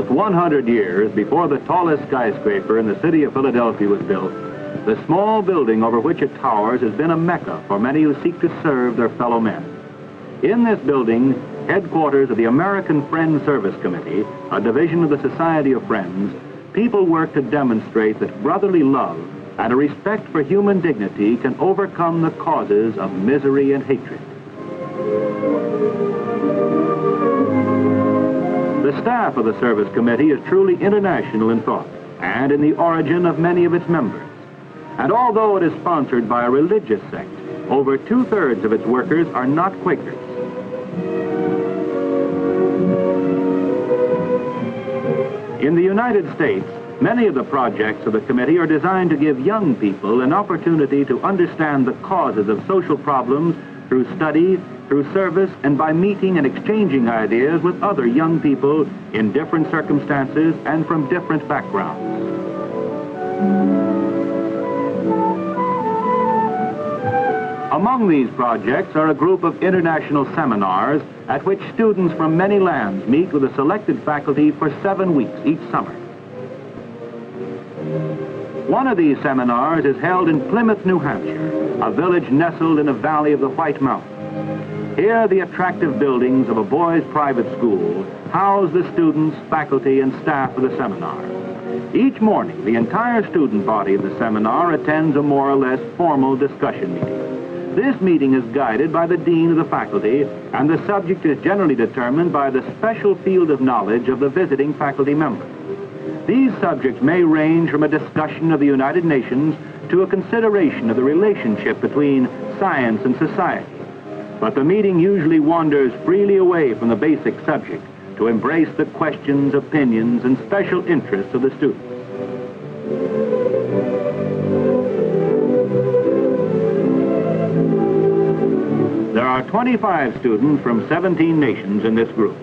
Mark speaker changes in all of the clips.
Speaker 1: Almost 100 years before the tallest skyscraper in the city of Philadelphia was built, the small building over which it towers has been a mecca for many who seek to serve their fellow men. In this building, headquarters of the American Friends Service Committee, a division of the Society of Friends, people work to demonstrate that brotherly love and a respect for human dignity can overcome the causes of misery and hatred. The staff of the Service Committee is truly international in thought and in the origin of many of its members. And although it is sponsored by a religious sect, over 2/3 of its workers are not Quakers. In the United States, many of the projects of the committee are designed to give young people an opportunity to understand the causes of social problems through study, through service, and by meeting and exchanging ideas with other young people in different circumstances and from different backgrounds. Among these projects are a group of international seminars at which students from many lands meet with a selected faculty for 7 weeks each summer. One of these seminars is held in Plymouth, New Hampshire, a village nestled in a valley of the White Mountains. Here, the attractive buildings of a boys' private school house the students, faculty, and staff of the seminar. Each morning, the entire student body of the seminar attends a more or less formal discussion meeting. This meeting is guided by the dean of the faculty, and the subject is generally determined by the special field of knowledge of the visiting faculty member. These subjects may range from a discussion of the United Nations to a consideration of the relationship between science and society. But the meeting usually wanders freely away from the basic subject to embrace the questions, opinions, and special interests of the students. There are 25 students from 17 nations in this group.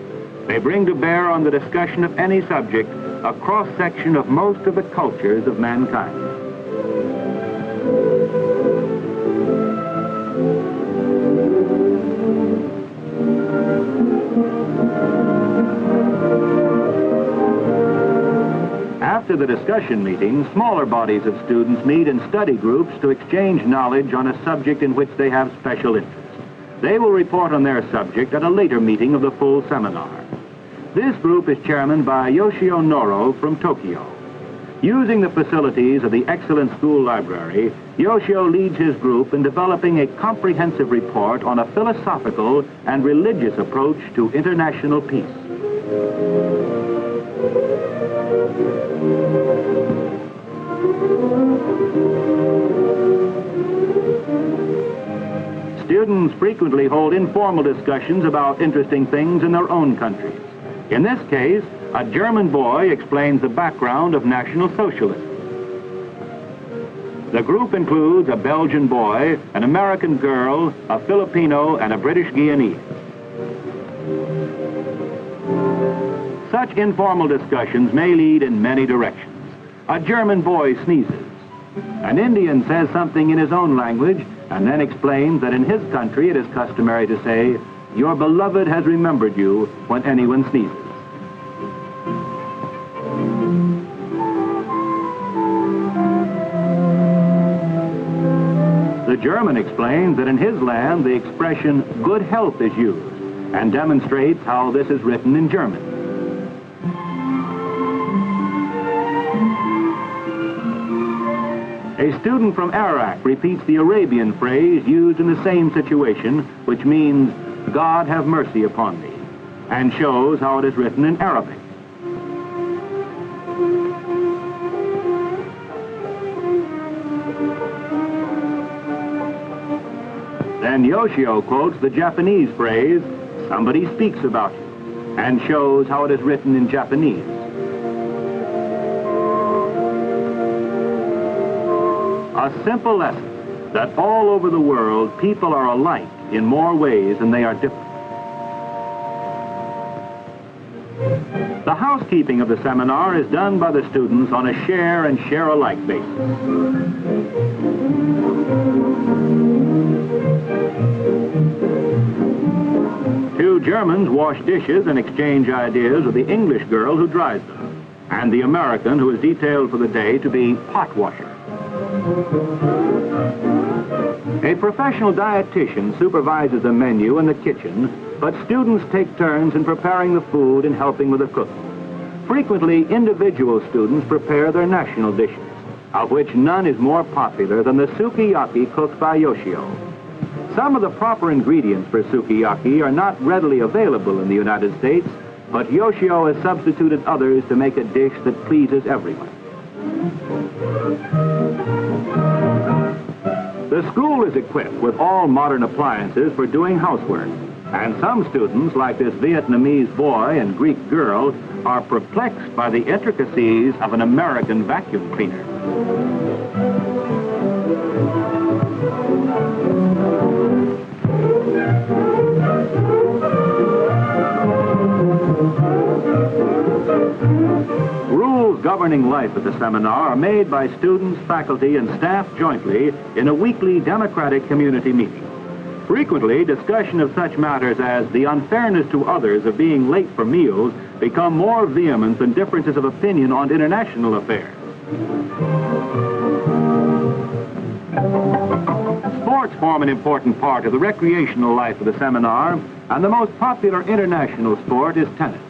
Speaker 1: They bring to bear on the discussion of any subject a cross-section of most of the cultures of mankind. After the discussion meeting, smaller bodies of students meet in study groups to exchange knowledge on a subject in which they have special interest. They will report on their subject at a later meeting of the full seminar. This group is chairmaned by Yoshio Noro from Tokyo. Using the facilities of the excellent school library, Yoshio leads his group in developing a comprehensive report on a philosophical and religious approach to international peace. Students frequently hold informal discussions about interesting things in their own countries. In this case, a German boy explains the background of National Socialism. The group includes a Belgian boy, an American girl, a Filipino, and a British Guyanese. Such informal discussions may lead in many directions. A German boy sneezes. An Indian says something in his own language and then explains that in his country it is customary to say, "Your beloved has remembered you," when anyone sneezes. The German explains that in his land the expression "good health" is used and demonstrates how this is written in German. A student from Iraq repeats the Arabian phrase used in the same situation, which means, "God have mercy upon thee," and shows how it is written in Arabic. Then Yoshio quotes the Japanese phrase, "Somebody speaks about you," and shows how it is written in Japanese. A simple lesson that all over the world people are alike in more ways than they are different. The housekeeping of the seminar is done by the students on a share and share alike basis. Two Germans wash dishes and exchange ideas with the English girl who dries them. and the American who is detailed for the day to be pot washer. A professional dietitian supervises the menu in the kitchen, but students take turns in preparing the food and helping with the cooking. Frequently, individual students prepare their national dishes, of which none is more popular than the sukiyaki cooked by Yoshio. Some of the proper ingredients for sukiyaki are not readily available in the United States, but Yoshio has substituted others to make a dish that pleases everyone. The school is equipped with all modern appliances for doing housework, and some students, like this Vietnamese boy and Greek girl, are perplexed by the intricacies of an American vacuum cleaner. Rules governing life at the seminar are made by students, faculty, and staff jointly in a weekly democratic community meeting. Frequently, discussion of such matters as the unfairness to others of being late for meals become more vehement than differences of opinion on international affairs. Sports form an important part of the recreational life of the seminar, and the most popular international sport is tennis.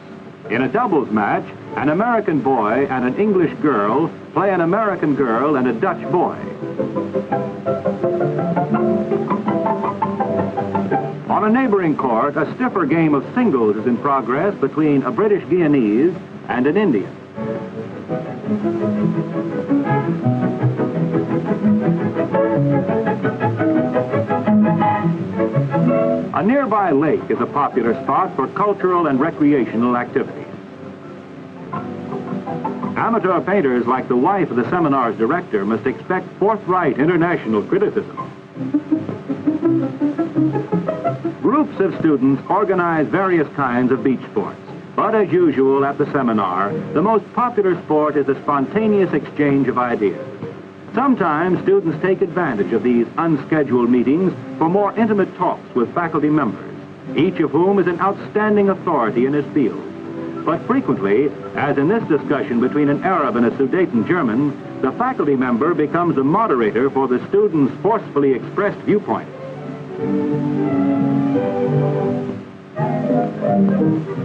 Speaker 1: In a doubles match, an American boy and an English girl play an American girl and a Dutch boy. On a neighboring court, a stiffer game of singles is in progress between a British Guyanese and an Indian. A nearby lake is a popular spot for cultural and recreational activities. Amateur painters like the wife of the seminar's director must expect forthright international criticism. Groups of students organize various kinds of beach sports, but as usual at the seminar, the most popular sport is the spontaneous exchange of ideas. Sometimes students take advantage of these unscheduled meetings for more intimate talks with faculty members, each of whom is an outstanding authority in his field. But frequently, as in this discussion between an Arab and a Sudeten German, the faculty member becomes a moderator for the students' forcefully expressed viewpoints.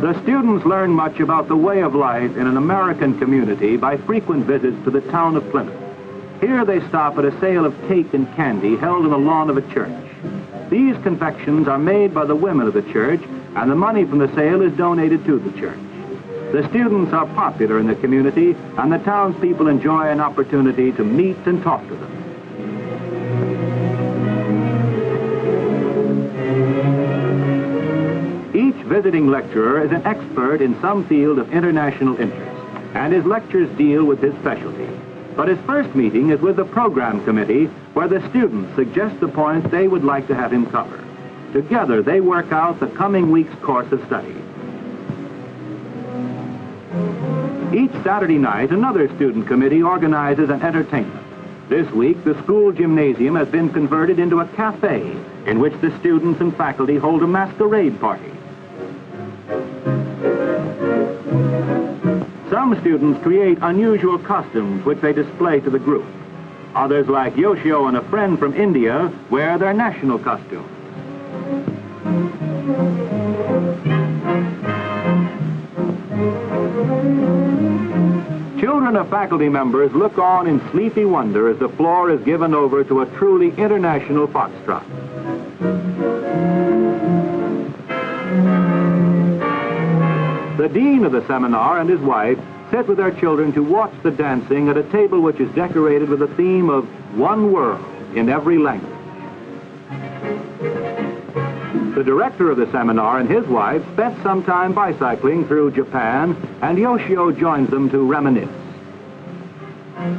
Speaker 1: The students learn much about the way of life in an American community by frequent visits to the town of Plymouth. Here they stop at a sale of cake and candy held on the lawn of a church. These confections are made by the women of the church, and the money from the sale is donated to the church. The students are popular in the community, and the townspeople enjoy an opportunity to meet and talk to them. Each visiting lecturer is an expert in some field of international interest, and his lectures deal with his specialty. But his first meeting is with the program committee, where the students suggest the points they would like to have him cover. Together, they work out the coming week's course of study. Each Saturday night, another student committee organizes an entertainment. This week, the school gymnasium has been converted into a cafe in which the students and faculty hold a masquerade party. Some students create unusual costumes which they display to the group. Others, like Yoshio and a friend from India, wear their national costumes. Children of faculty members look on in sleepy wonder as the floor is given over to a truly international foxtrot. The dean of the seminar and his wife sit with their children to watch the dancing at a table which is decorated with a theme of one world in every language. The director of the seminar and his wife spent some time bicycling through Japan, and Yoshio joins them to reminisce.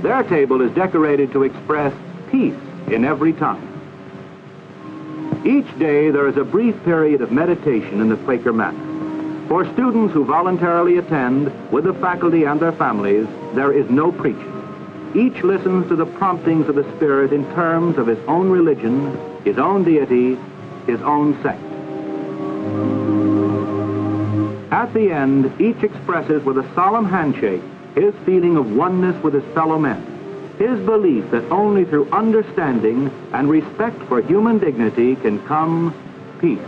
Speaker 1: Their table is decorated to express peace in every tongue. Each day there is a brief period of meditation in the Quaker manner. For students who voluntarily attend with the faculty and their families, there is no preaching. Each listens to the promptings of the Spirit in terms of his own religion, his own deity, his own sect. At the end, each expresses with a solemn handshake his feeling of oneness with his fellow men, his belief that only through understanding and respect for human dignity can come peace.